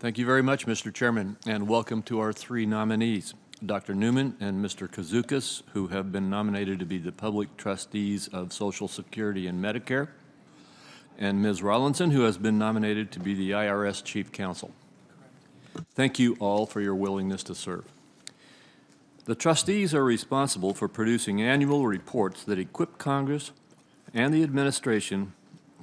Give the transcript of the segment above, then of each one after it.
Thank you very much, Mr. Chairman, and welcome to our three nominees, Dr. Neuman and Mr. Kouzoukas, who have been nominated to be the Public Trustees of Social Security and Medicare, and Ms. Rollinson, who has been nominated to be the IRS Chief Counsel. Thank you all for your willingness to serve. The trustees are responsible for producing annual reports that equip Congress and the administration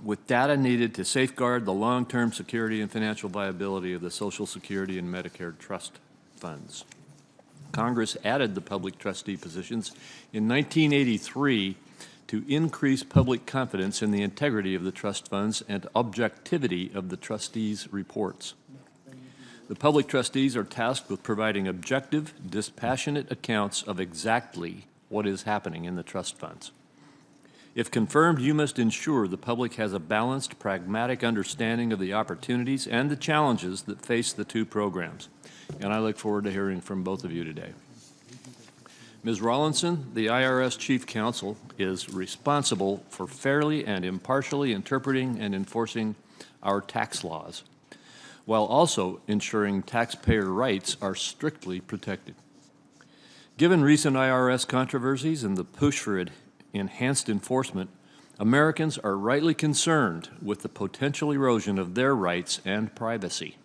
with data needed to safeguard the long-term security and financial viability of the Social Security and Medicare trust funds. Congress added the public trustee positions in 1983 to increase public confidence in the integrity of the trust funds and objectivity of the trustees' reports. The public trustees are tasked with providing objective, dispassionate accounts of exactly what is happening in the trust funds. If confirmed, you must ensure the public has a balanced, pragmatic understanding of the opportunities and the challenges that face the two programs. And I look forward to hearing from both of you today. Ms. Rollinson, the IRS Chief Counsel, is responsible for fairly and impartially interpreting and enforcing our tax laws, while also ensuring taxpayer rights are strictly protected. Given recent IRS controversies and the push for enhanced enforcement, Americans are rightly concerned with the potential erosion of their rights and privacy.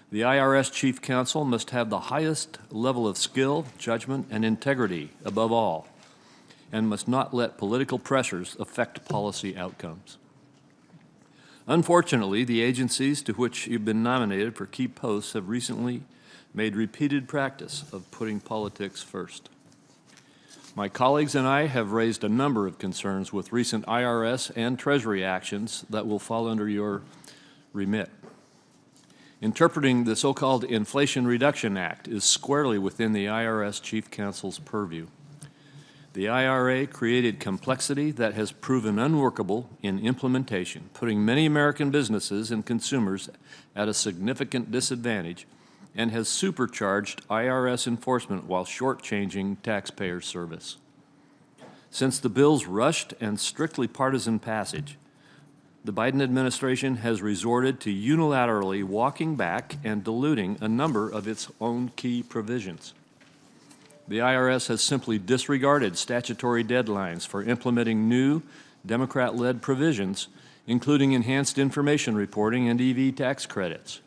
The IRS Chief Counsel must have the highest level of skill, judgment, and integrity above all, and must not let political pressures affect policy outcomes. Unfortunately, the agencies to which you've been nominated for key posts have recently made repeated practice of putting politics first. My colleagues and I have raised a number of concerns with recent IRS and Treasury actions that will fall under your remit. Interpreting the so-called Inflation Reduction Act is squarely within the IRS Chief Counsel's purview. The IRA created complexity that has proven unworkable in implementation, putting many American businesses and consumers at a significant disadvantage, and has supercharged IRS enforcement while shortchanging taxpayer service. Since the bill's rushed and strictly partisan passage, the Biden administration has resorted to unilaterally walking back and diluting a number of its own key provisions. The IRS has simply disregarded statutory deadlines for implementing new Democrat-led provisions, including enhanced information reporting and EV tax credits.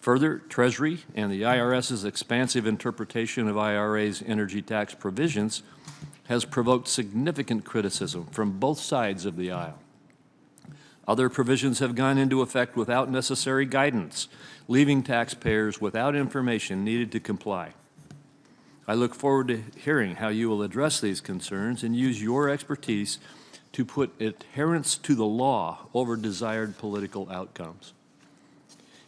Further, Treasury and the IRS's expansive interpretation of IRA's energy tax provisions has provoked significant criticism from both sides of the aisle. Other provisions have gone into effect without necessary guidance, leaving taxpayers without information needed to comply. I look forward to hearing how you will address these concerns and use your expertise to put adherence to the law over desired political outcomes.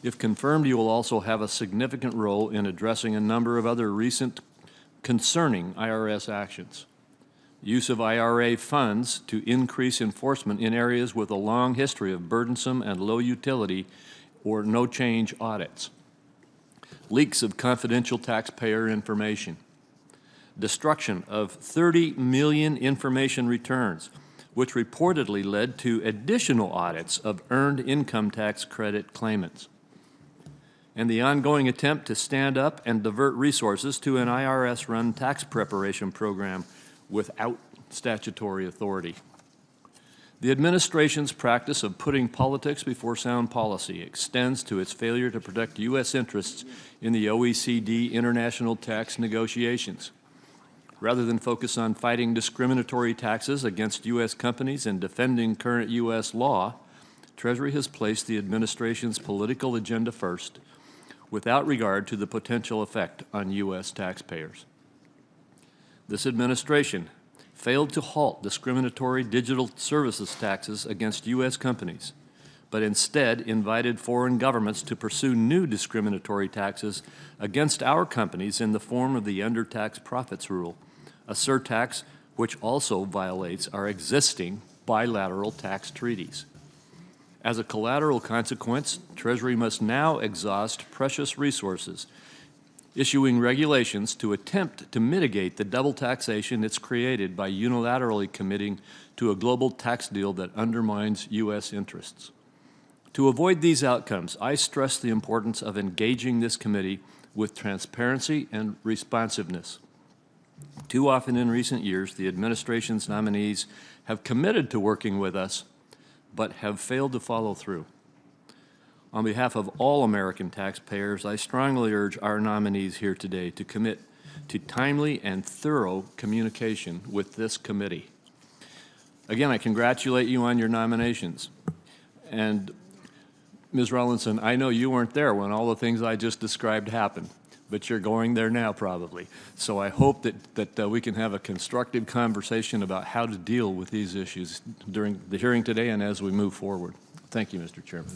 If confirmed, you will also have a significant role in addressing a number of other recent concerning IRS actions. Use of IRA funds to increase enforcement in areas with a long history of burdensome and low utility or no change audits. Leaks of confidential taxpayer information. Destruction of 30 million information returns, which reportedly led to additional audits of earned income tax credit claimants. And the ongoing attempt to stand up and divert resources to an IRS-run tax preparation program without statutory authority. The administration's practice of putting politics before sound policy extends to its failure to protect U.S. interests in the OECD international tax negotiations. Rather than focus on fighting discriminatory taxes against U.S. companies and defending current U.S. law, Treasury has placed the administration's political agenda first, without regard to the potential effect on U.S. taxpayers. This administration failed to halt discriminatory digital services taxes against U.S. companies, but instead invited foreign governments to pursue new discriminatory taxes against our companies in the form of the under-tax profits rule, a surtax which also violates our existing bilateral tax treaties. As a collateral consequence, Treasury must now exhaust precious resources, issuing regulations to attempt to mitigate the double taxation it's created by unilaterally committing to a global tax deal that undermines U.S. interests. To avoid these outcomes, I stress the importance of engaging this committee with transparency and responsiveness. Too often in recent years, the administration's nominees have committed to working with us, but have failed to follow through. On behalf of all American taxpayers, I strongly urge our nominees here today to commit to timely and thorough communication with this committee. Again, I congratulate you on your nominations. And Ms. Rollinson, I know you weren't there when all the things I just described happened, but you're going there now probably. So I hope that we can have a constructive conversation about how to deal with these issues during the hearing today and as we move forward. Thank you, Mr. Chairman.